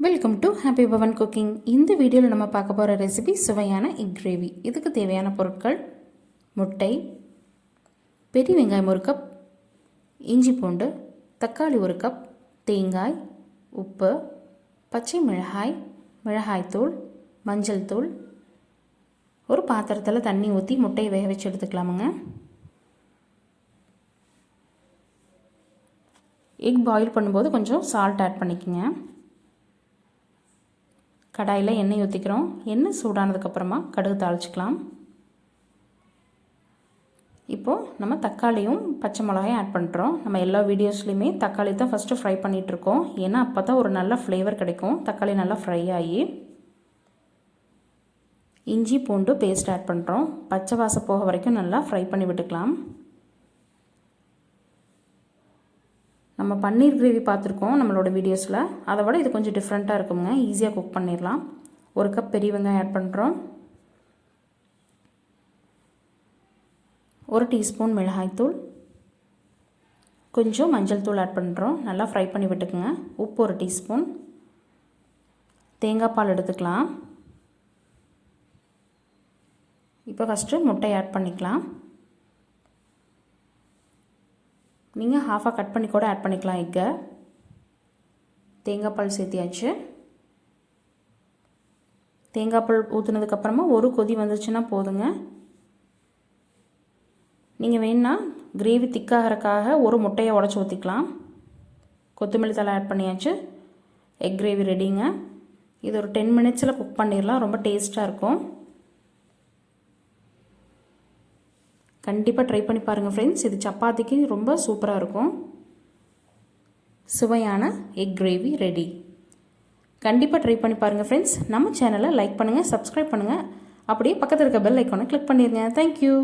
Welcome to happy Pavan cooking. இந்த வீடியோவில் நம்ம பார்க்க போகிற ரெசிபி சுவையான எக் கிரேவி. இதுக்கு தேவையான பொருட்கள்: முட்டை, பெரிய வெங்காயம் 1 கப், இஞ்சி பூண்டு, தக்காளி 1 கப், தேங்காய், உப்பு, பச்சை மிளகாய், மிளகாய்த்தூள், மஞ்சள் தூள். ஒரு பாத்திரத்தில் தண்ணி ஊற்றி முட்டையை வேக வச்சு எடுத்துக்கலாமுங்க. எக் பாயில் பண்ணும்போது கொஞ்சம் சால்ட் ஆட் பண்ணிக்கோங்க. கடாயில் எண்ணெய் ஊற்றிக்கிறோம். எண்ணெய் சூடானதுக்கப்புறமா கடுகு தாளிச்சிக்கலாம். இப்போது நம்ம தக்காளியும் பச்சை மிளகாயும் ஆட் பண்ணுறோம். நம்ம எல்லா வீடியோஸ்லையுமே தக்காளி தான் ஃபஸ்ட்டு ஃப்ரை பண்ணிகிட்ருக்கோம். ஏன்னா அப்போ தான் ஒரு நல்ல ஃப்ளேவர் கிடைக்கும். தக்காளி நல்லா ஃப்ரை ஆகி இஞ்சி பூண்டு பேஸ்ட் ஆட் பண்ணுறோம். பச்சை வாசம் போக வரைக்கும் நல்லா ஃப்ரை பண்ணி விட்டுக்கலாம். நம்ம பன்னீர் கிரேவி பார்த்துருக்கோம் நம்மளோட வீடியோஸில். அதை விட இது கொஞ்சம் டிஃப்ரெண்ட்டாக இருக்குங்க. ஈஸியாக குக் பண்ணிடலாம். 1 கப் பெரிய வெங்காயம் ஆட் பண்ணுறோம். 1 டீஸ்பூன் மிளகாய்த்தூள், கொஞ்சம் மஞ்சள் தூள் ஆட் பண்ணுறோம். நல்லா ஃப்ரை பண்ணி விட்டுக்குங்க. உப்பு 1 டீஸ்பூன், தேங்காய் பால் எடுத்துக்கலாம். இப்போ ஃபஸ்ட்டு முட்டை ஆட் பண்ணிக்கலாம். நீங்கள் ஹாஃபாக கட் பண்ணி கூட ஆட் பண்ணிக்கலாம் எக்கை. தேங்காய் பால் சேர்த்தியாச்சு. தேங்காய் பால் ஊற்றுனதுக்கப்புறமா ஒரு கொதி வந்துச்சுன்னா போதுங்க. நீங்கள் வேணுன்னா கிரேவி திக்காகிறதுக்காக ஒரு முட்டையை உடச்சி ஊற்றிக்கலாம். கொத்தமல்லி தழை ஆட் பண்ணியாச்சு. எக் கிரேவி ரெடிங்க. இது ஒரு 10 மினிட்ஸில் குக் பண்ணிடலாம். ரொம்ப டேஸ்ட்டாக இருக்கும். கண்டிப்பாக ட்ரை பண்ணி பாருங்கள் ஃப்ரெண்ட்ஸ். இது சப்பாத்திக்கு ரொம்ப சூப்பராக இருக்கும். சுவையான எக் கிரேவி ரெடி. கண்டிப்பாக ட்ரை பண்ணி பாருங்கள் ஃப்ரெண்ட்ஸ். நம்ம சேனலை லைக் பண்ணுங்கள், சப்ஸ்கிரைப் பண்ணுங்கள். அப்படியே பக்கத்தில் இருக்க பெல் ஐக்கானை கிளிக் பண்ணிடுங்க. தேங்க்யூ.